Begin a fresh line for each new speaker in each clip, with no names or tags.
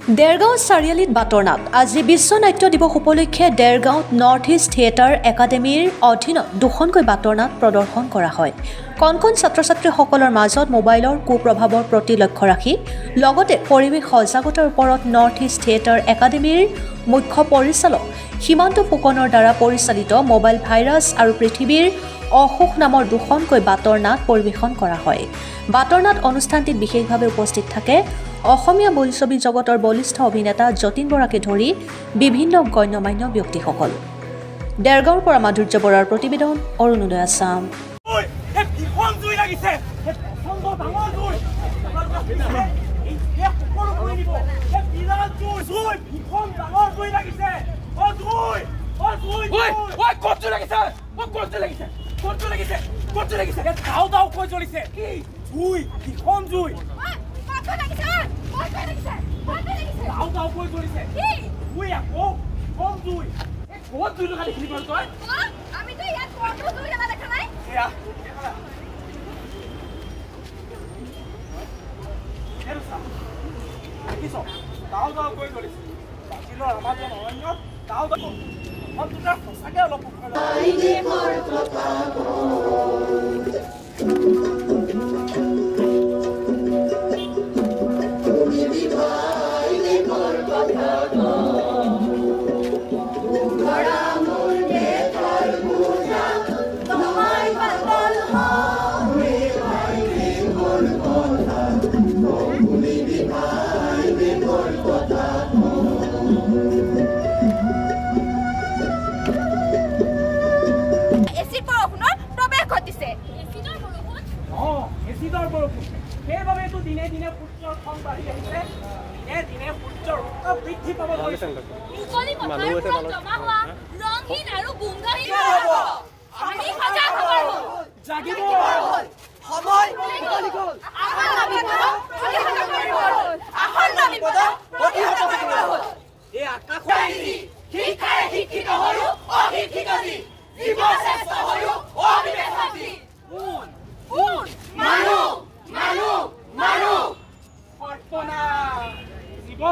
দেৰগাঁও চাৰিআলিত বাটৰ নাট আজি বিশ্ব নাট্য দিৱস উপলক্ষে দেৰগাঁৱত নৰ্থ ইষ্ট থিয়েটাৰ একাডেমীৰ অধীনত দুখনকৈ বাটৰ নাট প্ৰদৰ্শন কৰা হয়। কণ কণ ছাত্ৰ ছাত্ৰীসকলৰ মাজত মোবাইলৰ কুপ্ৰভাৱৰ প্ৰতি লক্ষ্য ৰাখি লগতে পৰিৱেশ সজাগতাৰ ওপৰত নৰ্থ ইষ্ট থিয়েটাৰ একাডেমীৰ মুখ্য পৰিচালক সীমান্ত ফুকনৰ দ্বাৰা পৰিচালিত মোবাইল ভাইৰাছ আৰু পৃথিৱীৰ অসুখ নামৰ দুখনকৈ বাটৰ নাট পৰিৱেশন কৰা হয়। বাটৰ নাট অনুষ্ঠানটিত বিশেষভাৱে উপস্থিত থাকে অসমীয়া বোলছবি জগতৰ বলিষ্ঠ অভিনেতা যতীন বৰাকে ধৰি বিভিন্ন গণ্যমান্য ব্যক্তিসকল। দেৰগাঁৱৰ পৰা মাধুৰ্য বৰাৰ প্ৰতিবেদন, অৰুণোদয় আছাম।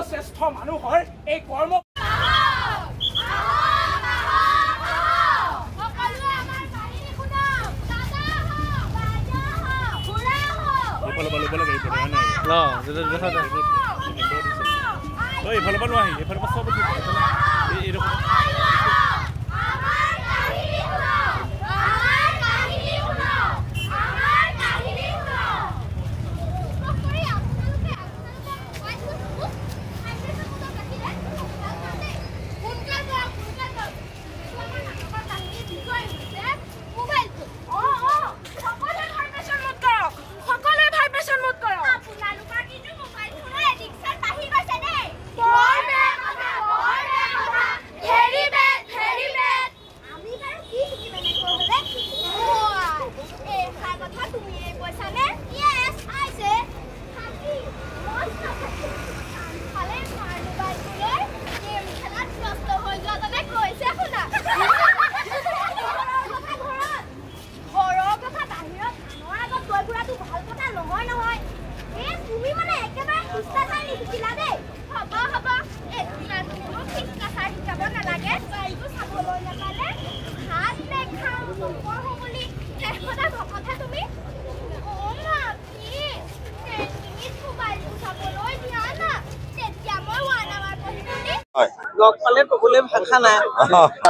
শ্ৰেষ্ঠ মানুহৰ এই কৰ্ম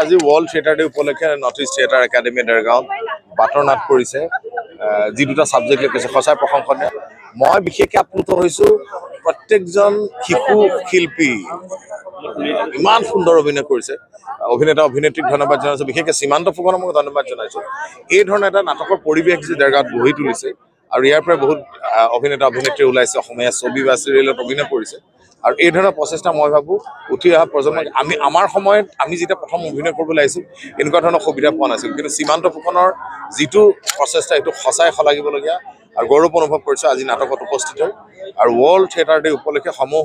আজি ৱৰ্ল্ড থিয়েটাৰ ডে উপলক্ষে নৰ্থ ইষ্ট থিয়েটাৰ একাডেমী দেৰগাঁৱত বাটৰ নাট কৰিছে। যি দুটা ছাবজেক্ট লিখিছে সঁচাই প্ৰশংসনীয়। মই বিশেষকৈ আপ্লুত হৈছোঁ প্ৰত্যেকজন শিশু শিল্পী ইমান সুন্দৰ অভিনয় কৰিছে। অভিনেতা অভিনেত্ৰীক ধন্যবাদ জনাইছোঁ, বিশেষকৈ সীমান্ত ফুকনক মই ধন্যবাদ জনাইছোঁ। এই ধৰণে এটা নাটকৰ পৰিৱেশ যে দেৰগাঁৱত গঢ়ি তুলিছে আৰু ইয়াৰ পৰা বহুত অভিনেতা অভিনেত্ৰী ওলাইছে, অসমীয়া ছবি বা চিৰিয়েলত অভিনয় কৰিছে। আৰু এই ধৰণৰ প্ৰচেষ্টা মই ভাবোঁ উঠি অহা প্ৰজন্মক আমাৰ সময়ত আমি যেতিয়া প্ৰথম অভিনয় কৰিবলৈ আহিছোঁ এনেকুৱা ধৰণৰ সুবিধা পোৱা নাছিল, কিন্তু সীমান্ত ফুকনৰ যিটো প্ৰচেষ্টা সেইটো সঁচাই শলাগিবলগীয়া আৰু গৌৰৱ অনুভৱ কৰিছোঁ আজি নাটকত উপস্থিত হৈ। আৰু ৱৰ্ল্ড থিয়েটাৰ ডে উপলক্ষে সমূহ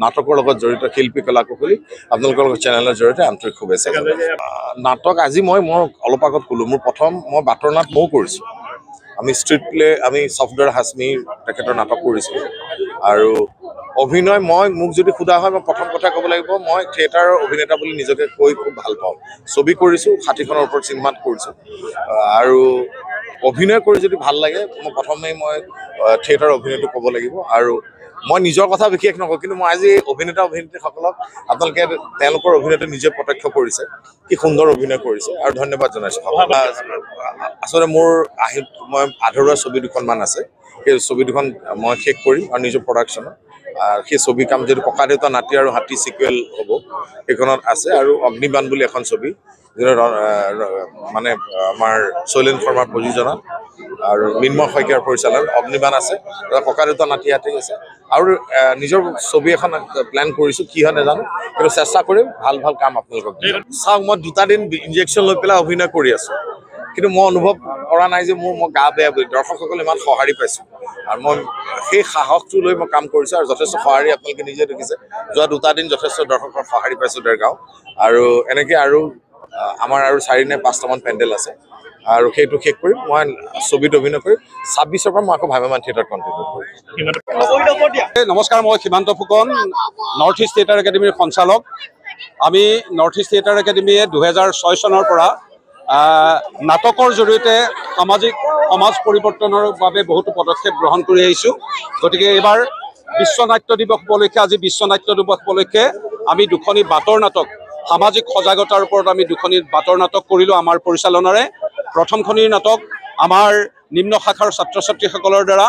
নাটকৰ লগত জড়িত শিল্পী কলাকুশলী আপোনালোকৰ চেনেলৰ জৰিয়তে আন্তৰিক শুভেচ্ছা। নাটক আজি মই অলপ আগত ক'লোঁ, মোৰ প্ৰথম মই বাটৰ নাট ময়ো কৰিছোঁ। আমি ষ্ট্ৰীট প্লে আমি ছফ্টৱেৰ হাছমি তেখেতৰ নাটক কৰিছিলোঁ আৰু অভিনয় মোক যদি সোধা হয় মই প্ৰথম কথা ক'ব লাগিব মই থিয়েটাৰৰ অভিনেতা বুলি নিজকে কৈ খুব ভাল পাওঁ ছবি কৰিছোঁ 60খনৰ ওপৰত চিনেমাত কৰিছোঁ আৰু অভিনয় কৰি যদি ভাল লাগে মই প্ৰথমেই মই থিয়েটাৰৰ অভিনয়টো ক'ব লাগিব আৰু মই নিজৰ কথা বিশেষ নকওঁ কিন্তু মই আজি অভিনেত্ৰীসকলক আপোনালোকে তেওঁলোকৰ অভিনয়টো নিজে প্ৰত্যক্ষ কৰিছে কি সুন্দৰ অভিনয় কৰিছে আৰু ধন্যবাদ জনাইছোঁ আচলতে মোৰ মই আধৰুৱা ছবি দুখনমান আছে সেই ছবি দুখন মই শেষ কৰিম আৰু নিজৰ প্ৰডাকশ্যনত সেই ছবি কাম যিটো ককা দেউতা নাতি আৰু হাতী চিকুৱেল হ'ব সেইখনত আছে আৰু অগ্নিবাণ বুলি এখন ছবি মানে আমাৰ শৈলেন শৰ্মাৰ প্ৰযোজনা আৰু মিন্ময় শইকীয়াৰ পৰিচালনাত অগ্নিবাণ আছে ককা দেউতা নাতি হাতী আছে আৰু নিজৰ ছবি এখন প্লেন কৰিছোঁ কি হয় নাজানো কিন্তু চেষ্টা কৰিম ভাল ভাল কাম আপোনালোকক চাওক মই 2টা দিন ইনজেকশ্যন লৈ পেলাই অভিনয় কৰি আছোঁ কিন্তু মই অনুভৱ কৰা নাই যে মই গা বেয়া বুলি দৰ্শকসকলে ইমান সঁহাৰি পাইছোঁ আৰু মই সেই সাহসটো লৈ মই কাম কৰিছোঁ আৰু যথেষ্ট সঁহাৰি আপোনালোকে নিজে দেখিছে যোৱা 2টা দিন যথেষ্ট দৰ্শকৰ সঁহাৰি পাইছোঁ দেৰগাঁও আৰু এনেকৈ আৰু আমাৰ আৰু 4 নে 5টামান পেণ্ডেল আছে আৰু সেইটো শেষ কৰিম মই ছবিত অভিনয় কৰিম 26ৰ পৰা মই আকৌ ভাইভামান থিয়েটাৰ কণ্টিনিউ কৰিম
নমস্কাৰ মই সীমান্ত ফুকন নৰ্থ ইষ্ট থিয়েটাৰ একাডেমীৰ সঞ্চালক আমি নৰ্থ ইষ্ট থিয়েটাৰ একাডেমীয়ে 2006 চনৰ পৰা নাটকৰ জৰিয়তে সমাজ পৰিৱৰ্তনৰ বাবে বহুতো পদক্ষেপ গ্ৰহণ কৰি আহিছোঁ গতিকে এইবাৰ বিশ্ব নাট্য দিৱস উপলক্ষে আজি বিশ্ব নাট্য দিৱস উপলক্ষে আমি দুখনি বাটৰ নাটক সামাজিক সজাগতাৰ ওপৰত আমি দুখনি বাটৰ নাটক কৰিলোঁ আমাৰ পৰিচালনাৰে প্ৰথমখনিৰ নাটক আমাৰ নিম্ন শাখাৰ ছাত্ৰ ছাত্ৰীসকলৰ দ্বাৰা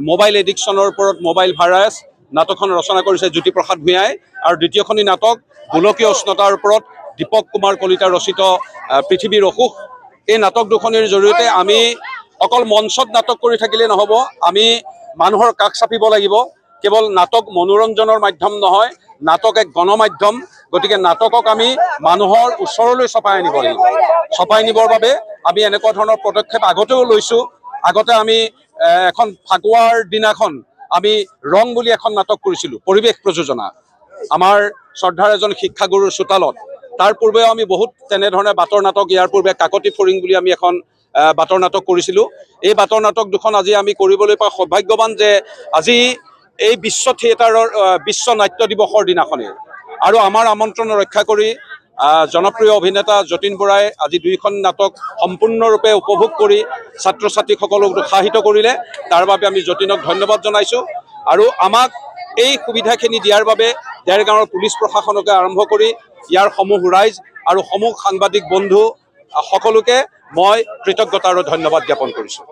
মোবাইল এডিকশ্যনৰ ওপৰত মোবাইল ভাইৰাছ নাটকখন ৰচনা কৰিছে জ্যোতিপ্ৰসাদ ভূঞাই আৰু দ্বিতীয়খনি নাটক গোলকীয় উষ্ণতাৰ ওপৰত দীপক কুমাৰ কলিতা ৰচিত পৃথিৱীৰ অসুখ এই নাটক দুখনিৰ জৰিয়তে আমি অকল মঞ্চত নাটক কৰি থাকিলে নহ'ব আমি মানুহৰ কাষ চাপিব লাগিব কেৱল নাটক মনোৰঞ্জনৰ মাধ্যম নহয় নাটক এক গণমাধ্যম গতিকে নাটকক আমি মানুহৰ ওচৰলৈ চপাই আনিব লাগিব চপাই নিবৰ বাবে আমি এনেকুৱা ধৰণৰ পদক্ষেপ আগতেও লৈছোঁ আগতে আমি এখন ফাকুৱাৰ দিনাখন আমি ৰং বুলি এখন নাটক কৰিছিলোঁ পৰিৱেশ প্ৰযোজনা আমাৰ শ্ৰদ্ধাৰ এজন শিক্ষাগুৰুৰ চোতালত তাৰ পূৰ্বেও আমি বহুত তেনেধৰণে বাটৰ নাটক ইয়াৰ পূৰ্বে কাকতি ফৰিং বুলি আমি এখন বাটৰ নাটক কৰিছিলোঁ এই বাটৰ নাটক দুখন আজি আমি কৰিবলৈ পাই সৌভাগ্যৱান যে আজি এই বিশ্ব থিয়েটাৰৰ বিশ্ব নাট্য দিৱসৰ দিনাখনে আৰু আমাৰ আমন্ত্ৰণ ৰক্ষা কৰি জনপ্ৰিয় অভিনেতা যতীন বৰাই আজি 2খন নাটক সম্পূৰ্ণৰূপে উপভোগ কৰি ছাত্ৰ ছাত্ৰীসকলক উৎসাহিত কৰিলে তাৰ বাবে আমি যতীনক ধন্যবাদ জনাইছোঁ আৰু আমাক এই সুবিধাখিনি দিয়াৰ বাবে দেৰগাঁৱৰ পুলিচ প্ৰশাসনকে আৰম্ভ কৰি ইয়াৰ সমূহ ৰাইজ আৰু সমূহ সাংবাদিক বন্ধু সকলোকে মই কৃতজ্ঞতা আৰু ধন্যবাদ জ্ঞাপন কৰিছোঁ।